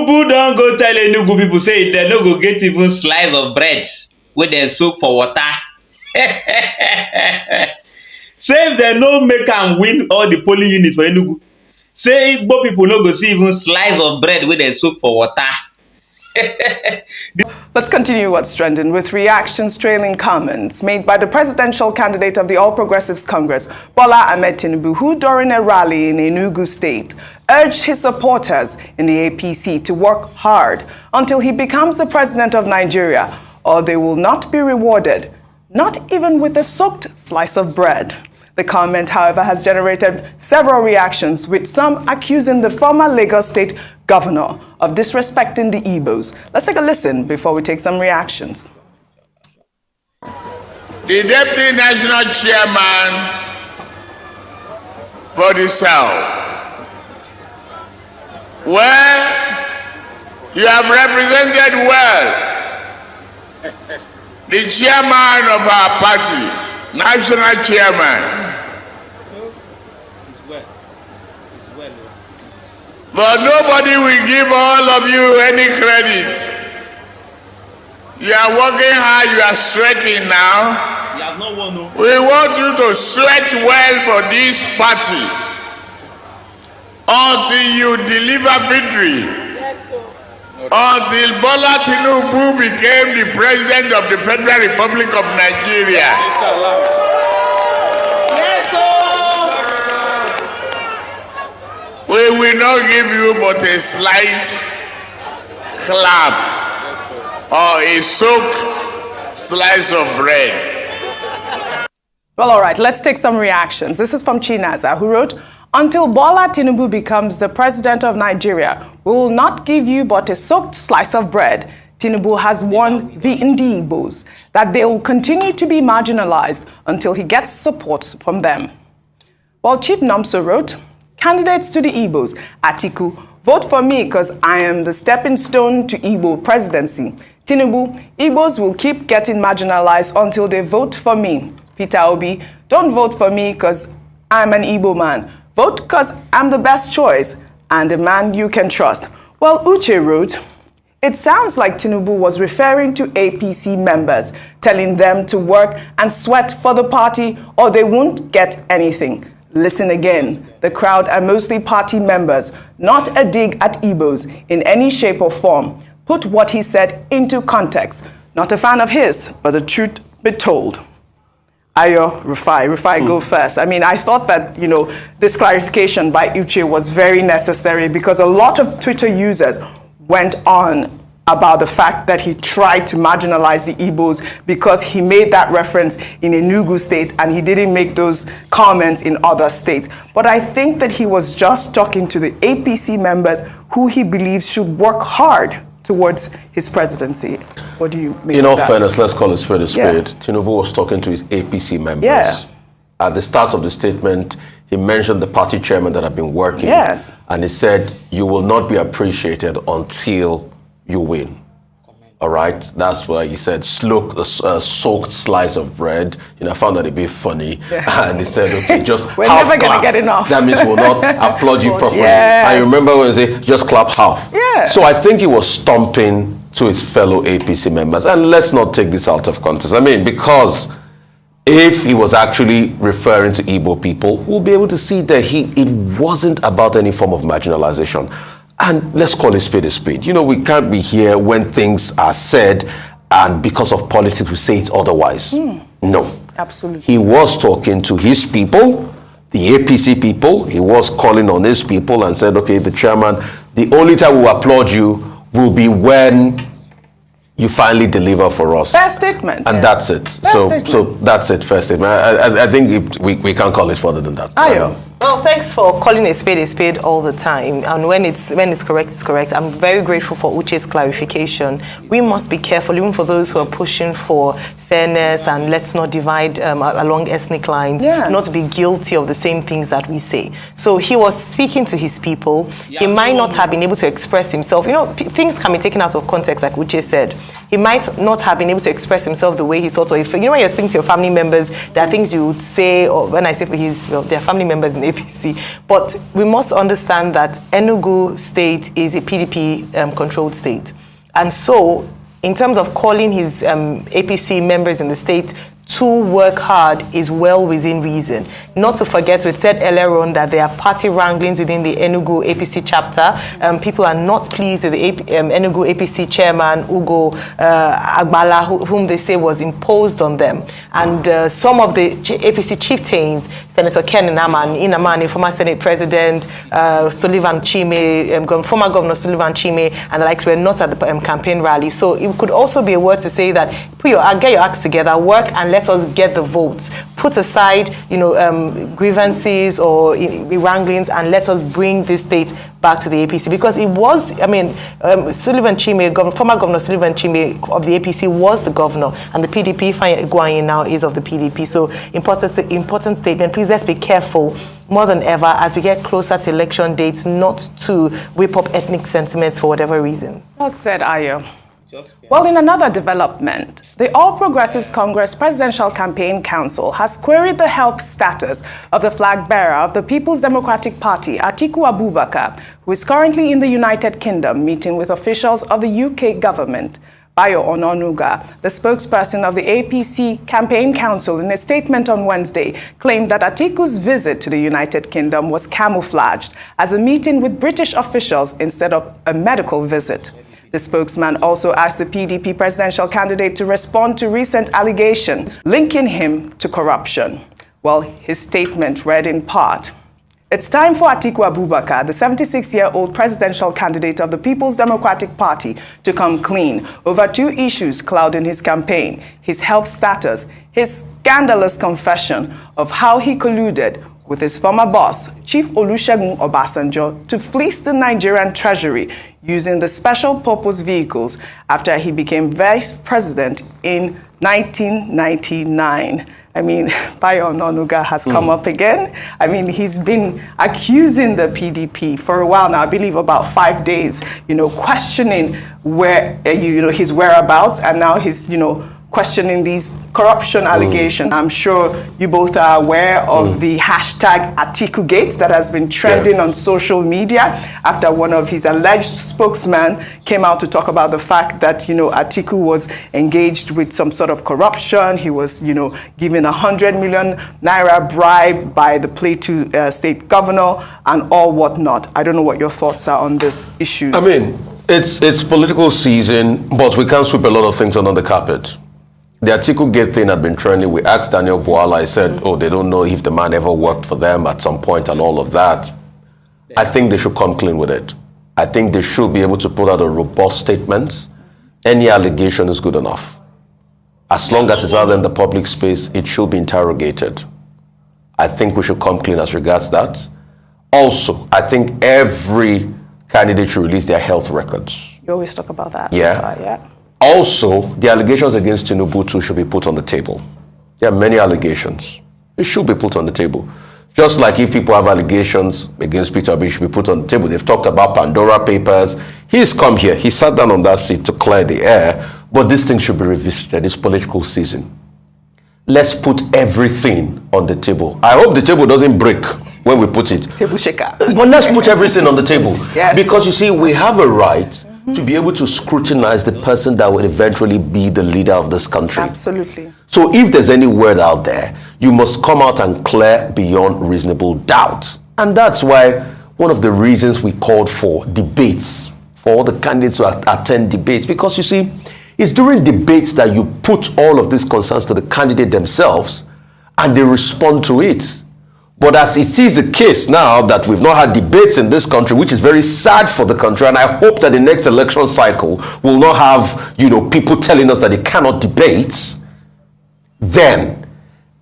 Tinubu don't go tell Enugu people say they no go get even slice of bread wey dem soak for water. Say if dem no make am win all the polling units for Enugu, say Igbo people no go see even slice of bread wey dem soak for water. Let's continue what's trending with reactions trailing comments made by the presidential candidate of the All Progressives Congress, Bola Ahmed Tinubu, who during a rally in Enugu State urged his supporters in the APC to work hard until he becomes the president of Nigeria, or they will not be rewarded, not even with a soaked slice of bread. The comment, however, has generated several reactions, with some accusing the former Lagos State governor of disrespecting the Igbos. Let's take a listen before we take some reactions. The Deputy National Chairman for the South, well, you have represented well the chairman of our party, national chairman. But nobody will give all of you any credit. You are working hard, you are sweating now. You have no one, no. We want you to sweat well for this party until you deliver victory. Yes, sir. Until Bola Tinubu became the president of the Federal Republic of Nigeria. Yes, sir. We will not give you but a slight clap or a soaked slice of bread. Well, all right, let's take some reactions. This is from Chinaza, who wrote, "Until Bola Tinubu becomes the president of Nigeria, we will not give you but a soaked slice of bread. Tinubu has warned the Igbos that they will continue to be marginalized until he gets support from them." While Chief Nomso wrote, "Candidates to the Igbos, Atiku, vote for me because I am the stepping stone to Igbo presidency. Tinubu, Igbos will keep getting marginalized until they vote for me. Peter Obi, don't vote for me because I'm an Igbo man. Vote because I'm the best choice and the man you can trust." Well, Uche wrote, "It sounds like Tinubu was referring to APC members, telling them to work and sweat for the party or they won't get anything. Listen again. The crowd are mostly party members, not a dig at Igbos in any shape or form. Put what he said into context. Not a fan of his, but the truth be told." Ayo, Rufai, go first. I mean, I thought that, this clarification by Uche was very necessary because a lot of Twitter users went on about the fact that he tried to marginalize the Igbos because he made that reference in Enugu State and he didn't make those comments in other states. But I think that he was just talking to the APC members who he believes should work hard towards his presidency. What do you make In of all that? fairness, let's call it spade a spade. Yeah. Tinubu was talking to his APC members. Yeah. At the start of the statement, he mentioned the party chairman that had been working. Yes. And he said, "You will not be appreciated until you win." All right, that's why he said, soaked slice of bread. I found that a bit funny. Yeah. And he said, okay, just We're half never going to clap. get enough. That means we'll not applaud you properly. Yes. I remember when he said, just clap half. Yeah. So I think he was stomping to his fellow APC members. And let's not take this out of context. I mean, because if he was actually referring to Igbo people, we'll be able to see that it wasn't about any form of marginalization. And let's call it spade a spade. We can't be here when things are said and because of politics we say it's otherwise. No. Absolutely. He was talking to his people, the APC people. He was calling on his people and said, okay, the chairman, the only time we'll applaud you will be when you finally deliver for us. Fair statement. And that's it. So that's it, fair statement. I think we can't call it further than that. Ayo. Well, thanks for calling a spade all the time. And when it's correct, it's correct. I'm very grateful for Uche's clarification. We must be careful, even for those who are pushing for fairness and let's not divide along ethnic lines, not to be guilty of the same things that we say. So he was speaking to his people. He might not have been able to express himself. Things can be taken out of context, like Uche said. He might not have been able to express himself the way he thought. Or if when you're speaking to your family members, there are things you would say, or when I say for their family members in APC. But we must understand that Enugu State is a PDP-controlled state. And so, in terms of calling his APC members in the state to work hard is well within reason. Not to forget, we said earlier on that there are party wranglings within the Enugu APC chapter. People are not pleased with the Enugu APC chairman, Ugo Agbala, whom they say was imposed on them. And some of the APC chieftains, Senator Ken Inamani, former Senate President, Sullivan Chime, former Governor Sullivan Chime, and the likes were not at the campaign rally. So it could also be a word to say that get your acts together, work, and let us get the votes. Put aside, grievances or wranglings, and let us bring this state back to the APC. Because it was, Sullivan Chime, former Governor Sullivan Chime of the APC was the governor, and the PDP, Ifeanyi Egwuanyi, now is of the PDP. So important statement. Please let's be careful more than ever as we get closer to election dates, not to whip up ethnic sentiments for whatever reason. Well said, Ayo. Well, in another development, the All Progressives Congress Presidential Campaign Council has queried the health status of the flag bearer of the People's Democratic Party, Atiku Abubakar, who is currently in the United Kingdom meeting with officials of the UK government. Bayo Ononuga, the spokesperson of the APC Campaign Council, in a statement on Wednesday, claimed that Atiku's visit to the United Kingdom was camouflaged as a meeting with British officials instead of a medical visit. The spokesman also asked the PDP presidential candidate to respond to recent allegations linking him to corruption. Well, his statement read in part, "It's time for Atiku Abubakar, the 76-year-old presidential candidate of the People's Democratic Party, to come clean over two issues clouding his campaign: his health status, his scandalous confession of how he colluded with his former boss, Chief Olusegun Obasanjo, to fleece the Nigerian treasury using the special purpose vehicles after he became vice president in 1999. Bayo Ononuga has come up again. He's been accusing the PDP for a while now, I believe about 5 days, questioning where, his whereabouts, and now he's, questioning these corruption allegations. I'm sure you both are aware of the hashtag AtikuGate that has been trending on social media after one of his alleged spokesmen came out to talk about the fact that, Atiku was engaged with some sort of corruption. He was, given 100 million naira bribe by the Plateau state governor and all whatnot. I don't know what your thoughts are on this issue. It's political season, but we can't sweep a lot of things under the carpet. The AtikuGate thing had been trending. We asked Daniel Bwala, I said, they don't know if the man ever worked for them at some point and all of that. I think they should come clean with it. I think they should be able to put out a robust statement. Any allegation is good enough. As long as it's out in the public space, it should be interrogated. I think we should come clean as regards that. Also, I think every candidate should release their health records. You always talk about that. Yeah. Also, the allegations against Tinubu too should be put on the table. There are many allegations. It should be put on the table. Just like if people have allegations against Peter Obi, it should be put on the table. They've talked about Pandora Papers. He's come here. He sat down on that seat to clear the air. But this thing should be revisited. It's political season. Let's put everything on the table. I hope the table doesn't break when we put it. Table shaker. But let's put everything on the table. Yes. Because you see, we have a right to be able to scrutinize the person that will eventually be the leader of this country. Absolutely. So if there's any word out there, you must come out and clear beyond reasonable doubt. And that's why one of the reasons we called for debates, for all the candidates to attend debates, because you see, it's during debates that you put all of these concerns to the candidate themselves and they respond to it. But as it is the case now that we've not had debates in this country, which is very sad for the country, and I hope that the next election cycle will not have, people telling us that they cannot debate, then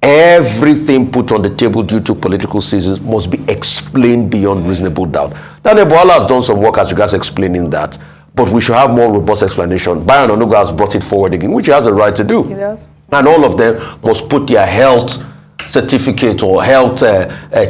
everything put on the table due to political seasons must be explained beyond reasonable doubt. Daniel Bwala has done some work as regards explaining that, but we should have more robust explanation. Bayo Ononuga has brought it forward again, which he has a right to do. He does. And all of them must put their health certificate or health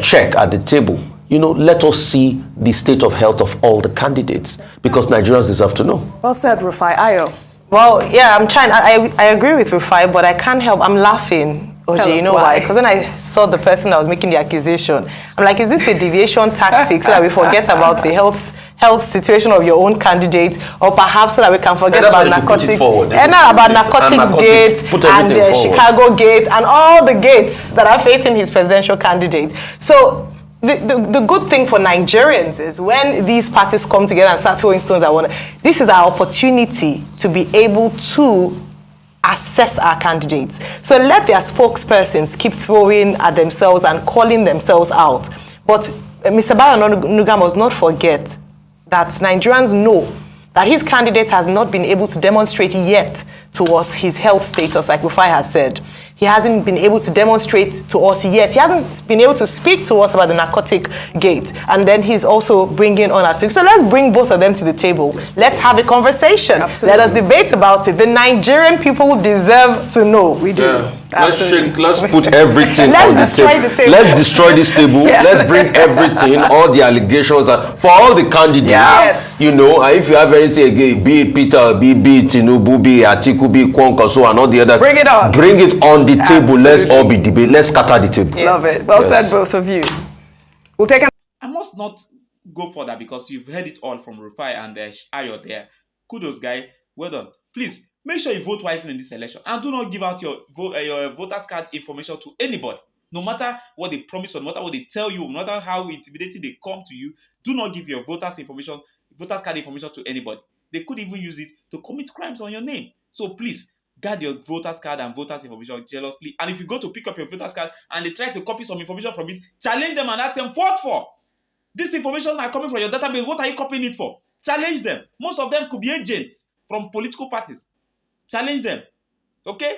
check at the table. Let us see the state of health of all the candidates, because Nigerians deserve to know. Well said, Rufai. Ayo. Well, yeah, I agree with Rufai, but I can't help, I'm laughing OJ, Tell you us know why? Because when I saw the person that was making the accusation, I'm like, is this a deviation tactic so that we forget about the health situation of your own candidate, or perhaps so that we can forget about narcotics, and now about narcotics gate and Chicago gate and all the gates that are facing his presidential candidate. So the good thing for Nigerians is when these parties come together and start throwing stones at one, this is our opportunity to be able to assess our candidates. So let their spokespersons keep throwing at themselves and calling themselves out. But Mr. Bayo Onanuga must not forget that Nigerians know that his candidate has not been able to demonstrate yet to us his health status, like Rufai has said. He hasn't been able to demonstrate to us yet. He hasn't been able to speak to us about the narcotic gate. And then he's also bringing on Atiku. So let's bring both of them to the table. Let's have a conversation. Absolutely. Let us debate about it. The Nigerian people deserve to know. We do. Yeah. Absolutely. Let's put everything Let's on the destroy table. the table. Let's destroy this table. Yeah. Let's bring everything, all the allegations, for all the candidates. Yes. You know, and if you have anything again, be it Peter, be Tinubu, be Atiku, be Kwankwaso, and all the other. Bring it on. Bring it on the table. Let's Absolutely. all be debate. Let's scatter the table. Love it. Well Yes. said, both of you. We'll take an I must not go further because you've heard it all from Rufai and Ayo there. Kudos, guy. Well done. Please make sure you vote wisely in this election and do not give out your voters card information to anybody. No matter what they promise or no matter what they tell you, no matter how intimidating they come to you, do not give your voters card information to anybody. They could even use it to commit crimes on your name. So please guard your voters card and voters information jealously. And if you go to pick up your voters card and they try to copy some information from it, challenge them and ask them, what for? This information are coming from your database. What are you copying it for? Challenge them. Most of them could be agents from political parties. Challenge them. Okay?